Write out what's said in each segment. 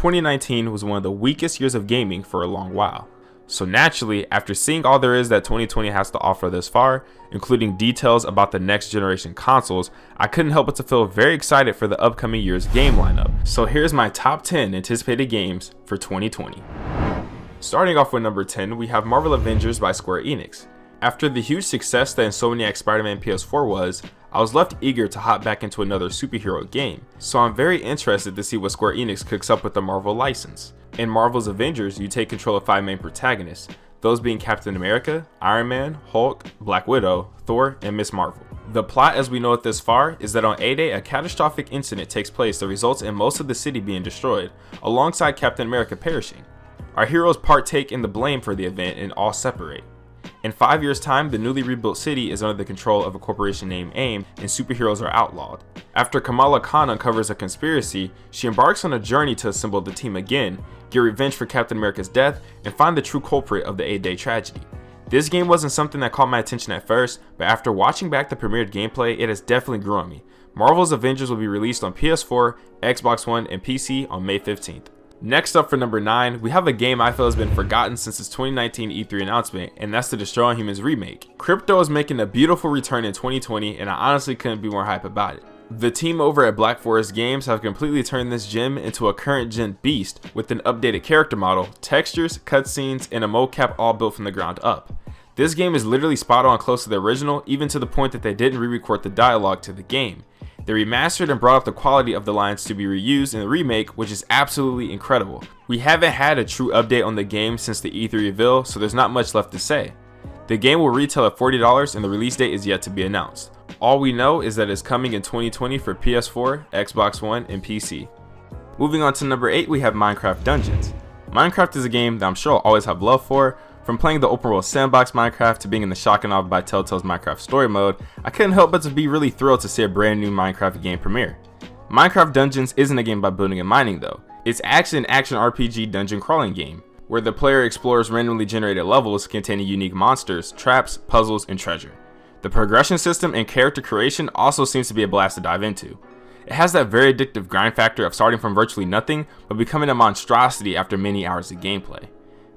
2019 was one of the weakest years of gaming for a long while. So naturally, after seeing all there is that 2020 has to offer thus far, including details about the next generation consoles, I couldn't help but to feel very excited for the upcoming year's game lineup. So here's my top 10 anticipated games for 2020. Starting off with number 10, we have Marvel Avengers by Square Enix. After the huge success that Insomniac's Spider-Man PS4 was, I was left eager to hop back into another superhero game, so I'm very interested to see what Square Enix cooks up with the Marvel license. In Marvel's Avengers, you take control of 5 main protagonists, those being Captain America, Iron Man, Hulk, Black Widow, Thor, and Ms. Marvel. The plot as we know it thus far is that on A-Day a catastrophic incident takes place that results in most of the city being destroyed, alongside Captain America perishing. Our heroes partake in the blame for the event and all separate. In 5 years' time, the newly rebuilt city is under the control of a corporation named AIM, and superheroes are outlawed. After Kamala Khan uncovers a conspiracy, she embarks on a journey to assemble the team again, get revenge for Captain America's death, and find the true culprit of the A-Day tragedy. This game wasn't something that caught my attention at first, but after watching back the premiered gameplay, it has definitely grown on me. Marvel's Avengers will be released on PS4, Xbox One, and PC on May 15th. Next up for number 9, we have a game I feel has been forgotten since its 2019 E3 announcement, and that's the Destroy All Humans remake. Crypto is making a beautiful return in 2020, and I honestly couldn't be more hype about it. The team over at Black Forest Games have completely turned this gem into a current gen beast with an updated character model, textures, cutscenes, and a mocap all built from the ground up. This game is literally spot on close to the original, even to the point that they didn't re-record the dialogue to the game. They remastered and brought up the quality of the lines to be reused in the remake, which is absolutely incredible. We haven't had a true update on the game since the E3 reveal, so there's not much left to say. The game will retail at $40 and the release date is yet to be announced. All we know is that it's coming in 2020 for PS4, Xbox One, and PC. Moving on to number 8, we have Minecraft Dungeons. Minecraft is a game that I'm sure I'll always have love for. From playing the open world sandbox Minecraft to being in the shock and awe by Telltale's Minecraft story mode, I couldn't help but to be really thrilled to see a brand new Minecraft game premiere. Minecraft Dungeons isn't a game about building and mining though. It's actually an action RPG dungeon crawling game, where the player explores randomly generated levels containing unique monsters, traps, puzzles, and treasure. The progression system and character creation also seems to be a blast to dive into. It has that very addictive grind factor of starting from virtually nothing, but becoming a monstrosity after many hours of gameplay.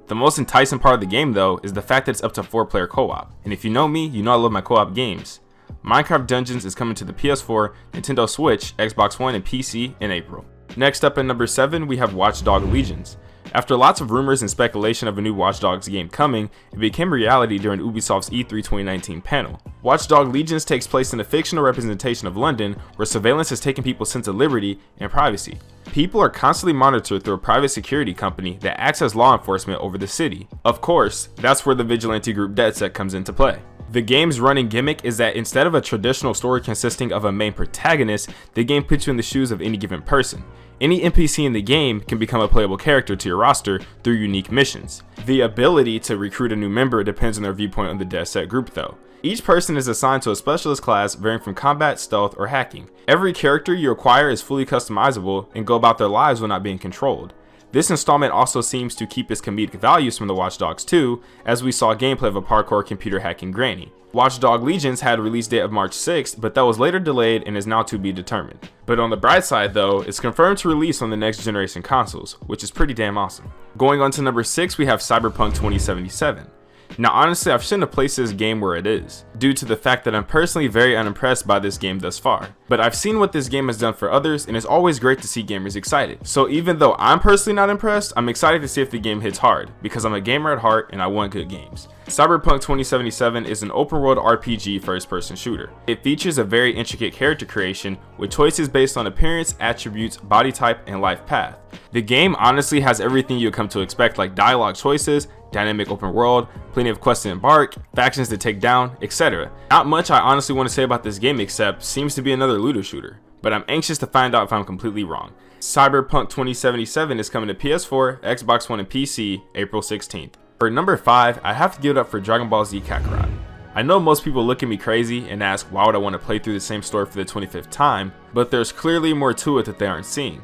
The most enticing part of the game though is the fact that it's up to 4-player co-op, and if you know me, you know I love my co-op games. Minecraft Dungeons is coming to the PS4, Nintendo Switch, Xbox One, and PC in April. Next up at number 7, we have Watch Dogs Legions. After lots of rumors and speculation of a new Watch Dogs game coming, it became reality during Ubisoft's E3 2019 panel. Watch Dogs Legions takes place in a fictional representation of London, where surveillance has taken people's sense of liberty and privacy. People are constantly monitored through a private security company that acts as law enforcement over the city. Of course, that's where the vigilante group DedSec comes into play. The game's running gimmick is that instead of a traditional story consisting of a main protagonist, the game puts you in the shoes of any given person. Any NPC in the game can become a playable character to your roster through unique missions. The ability to recruit a new member depends on their viewpoint on the DedSec group though. Each person is assigned to a specialist class varying from combat, stealth, or hacking. Every character you acquire is fully customizable and go about their lives while not being controlled. This installment also seems to keep its comedic values from the Watch Dogs 2, as we saw gameplay of a parkour computer hacking granny. Watch Dogs Legions had a release date of March 6th, but that was later delayed and is now to be determined. But on the bright side though, it's confirmed to release on the next generation consoles, which is pretty damn awesome. Going on to number 6, we have CyberPunk 2077. Now honestly, I shouldn't have placed this game where it is, due to the fact that I'm personally very unimpressed by this game thus far. But I've seen what this game has done for others, and it's always great to see gamers excited. So even though I'm personally not impressed, I'm excited to see if the game hits hard, because I'm a gamer at heart and I want good games. CyberPunk 2077 is an open world RPG first-person shooter. It features a very intricate character creation with choices based on appearance, attributes, body type, and life path. The game honestly has everything you come to expect, like dialogue choices, dynamic open world, plenty of quests to embark, factions to take down, etc. Not much I honestly want to say about this game except seems to be another looter shooter, but I'm anxious to find out if I'm completely wrong. CyberPunk 2077 is coming to PS4, Xbox One, and PC April 16th. For number 5, I have to give it up for Dragon Ball Z Kakarot. I know most people look at me crazy and ask why would I want to play through the same story for the 25th time, but there's clearly more to it that they aren't seeing.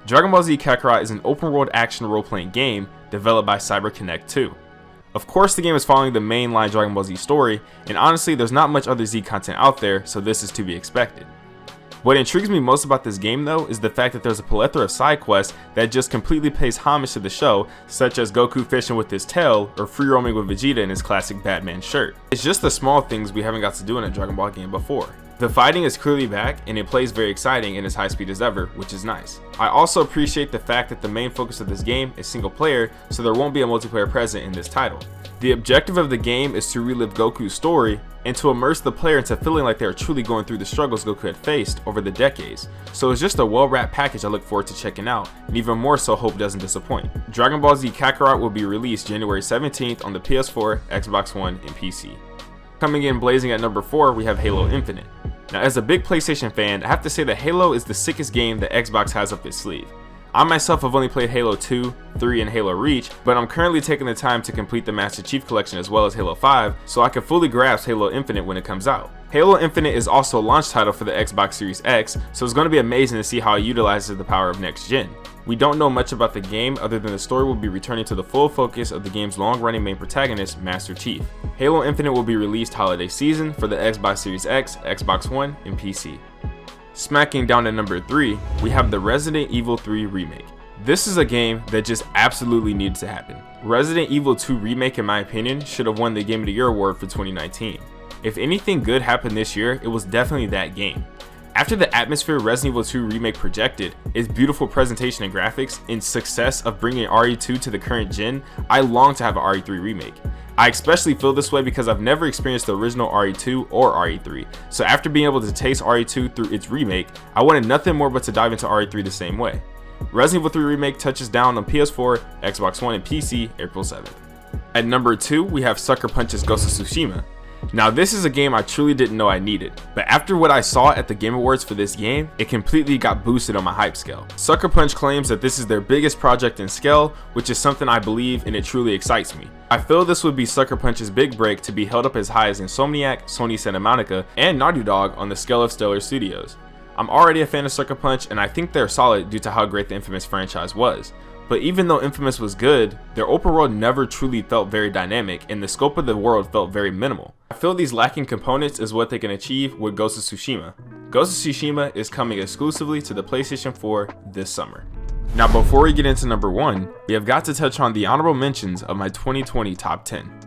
Dragon Ball Z Kakarot is an open world action role-playing game developed by CyberConnect 2. Of course the game is following the mainline Dragon Ball Z story, and honestly there's not much other Z content out there, so this is to be expected. What intrigues me most about this game though is the fact that there's a plethora of side quests that just completely pays homage to the show, such as Goku fishing with his tail or free roaming with Vegeta in his classic Batman shirt. It's just the small things we haven't got to do in a Dragon Ball game before. The fighting is clearly back and it plays very exciting and as high speed as ever, which is nice. I also appreciate the fact that the main focus of this game is single player, so there won't be a multiplayer present in this title. The objective of the game is to relive Goku's story and to immerse the player into feeling like they are truly going through the struggles Goku had faced over the decades. So it's just a well-wrapped package I look forward to checking out, and even more so hope doesn't disappoint. Dragon Ball Z Kakarot will be released January 17th on the PS4, Xbox One, and PC. Coming in blazing at number 4, we have Halo Infinite. Now, as a big PlayStation fan, I have to say that Halo is the sickest game that Xbox has up its sleeve. I myself have only played Halo 2, 3, and Halo Reach, but I'm currently taking the time to complete the Master Chief Collection as well as Halo 5, so I can fully grasp Halo Infinite when it comes out. Halo Infinite is also a launch title for the Xbox Series X, so it's going to be amazing to see how it utilizes the power of next gen. We don't know much about the game other than the story will be returning to the full focus of the game's long-running main protagonist, Master Chief. Halo Infinite will be released holiday season for the Xbox Series X, Xbox One, and PC. Smacking down at number 3, we have the Resident Evil 3 Remake. This is a game that just absolutely needs to happen. Resident Evil 2 Remake, in my opinion, should have won the Game of the Year award for 2019. If anything good happened this year, it was definitely that game. After the atmosphere Resident Evil 2 Remake projected, its beautiful presentation and graphics, and success of bringing RE2 to the current gen, I long to have an RE3 remake. I especially feel this way because I've never experienced the original RE2 or RE3, so after being able to taste RE2 through its remake, I wanted nothing more but to dive into RE3 the same way. Resident Evil 3 Remake touches down on PS4, Xbox One, and PC April 7th. At number 2, we have Sucker Punch's Ghost of Tsushima. Now, this is a game I truly didn't know I needed, but after what I saw at the Game Awards for this game, it completely got boosted on my hype scale. Sucker Punch claims that this is their biggest project in scale, which is something I believe and it truly excites me. I feel this would be Sucker Punch's big break to be held up as high as Insomniac, Sony Santa Monica, and Naughty Dog on the scale of Stellar Studios. I'm already a fan of Sucker Punch and I think they're solid due to how great the Infamous franchise was. But even though Infamous was good, their open world never truly felt very dynamic and the scope of the world felt very minimal. I feel these lacking components is what they can achieve with Ghost of Tsushima. Ghost of Tsushima is coming exclusively to the PlayStation 4 this summer. Now before we get into number 1, we have got to touch on the honorable mentions of my 2020 top 10.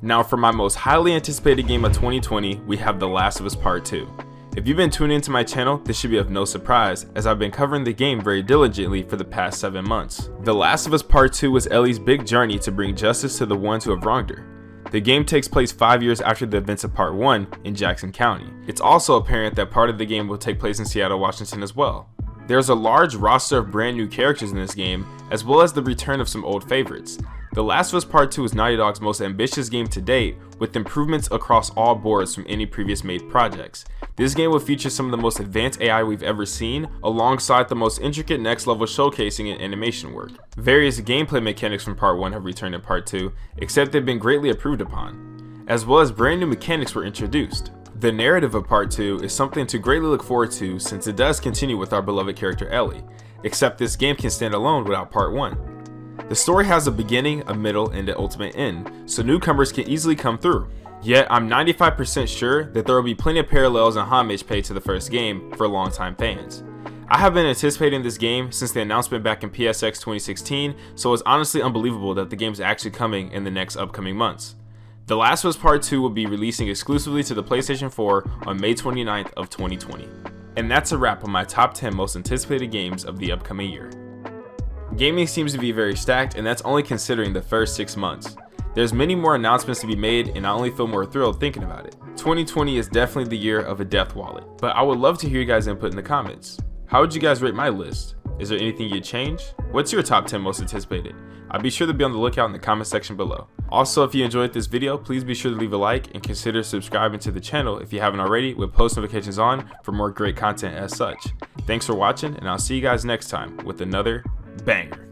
Now for my most highly anticipated game of 2020, we have The Last of Us Part 2. If you've been tuning into my channel, this should be of no surprise, as I've been covering the game very diligently for the past 7 months. The Last of Us Part 2 was Ellie's big journey to bring justice to the ones who have wronged her. The game takes place 5 years after the events of Part 1 in Jackson County. It's also apparent that part of the game will take place in Seattle, Washington as well. There's a large roster of brand new characters in this game, as well as the return of some old favorites. The Last of Us Part 2 is Naughty Dog's most ambitious game to date, with improvements across all boards from any previous made projects. This game will feature some of the most advanced AI we've ever seen, alongside the most intricate next level showcasing and animation work. Various gameplay mechanics from Part 1 have returned in Part 2, except they've been greatly improved upon, as well as brand new mechanics were introduced. The narrative of Part 2 is something to greatly look forward to since it does continue with our beloved character Ellie, except this game can stand alone without Part 1. The story has a beginning, a middle, and an ultimate end, so newcomers can easily come through. Yet, I'm 95% sure that there will be plenty of parallels and homage paid to the first game for longtime fans. I have been anticipating this game since the announcement back in PSX 2016, so it's honestly unbelievable that the game is actually coming in the next upcoming months. The Last of Us Part 2 will be releasing exclusively to the PlayStation 4 on May 29th of 2020. And that's a wrap on my top 10 most anticipated games of the upcoming year. Gaming seems to be very stacked, and that's only considering the first 6 months. There's many more announcements to be made, and I only feel more thrilled thinking about it. 2020 is definitely the year of a death wallet, but I would love to hear you guys' input in the comments. How would you guys rate my list? Is there anything you'd change? What's your top 10 most anticipated? I'll be sure to be on the lookout in the comment section below. Also, if you enjoyed this video, please be sure to leave a like and consider subscribing to the channel if you haven't already, with post notifications on for more great content as such. Thanks for watching, and I'll see you guys next time with another banger.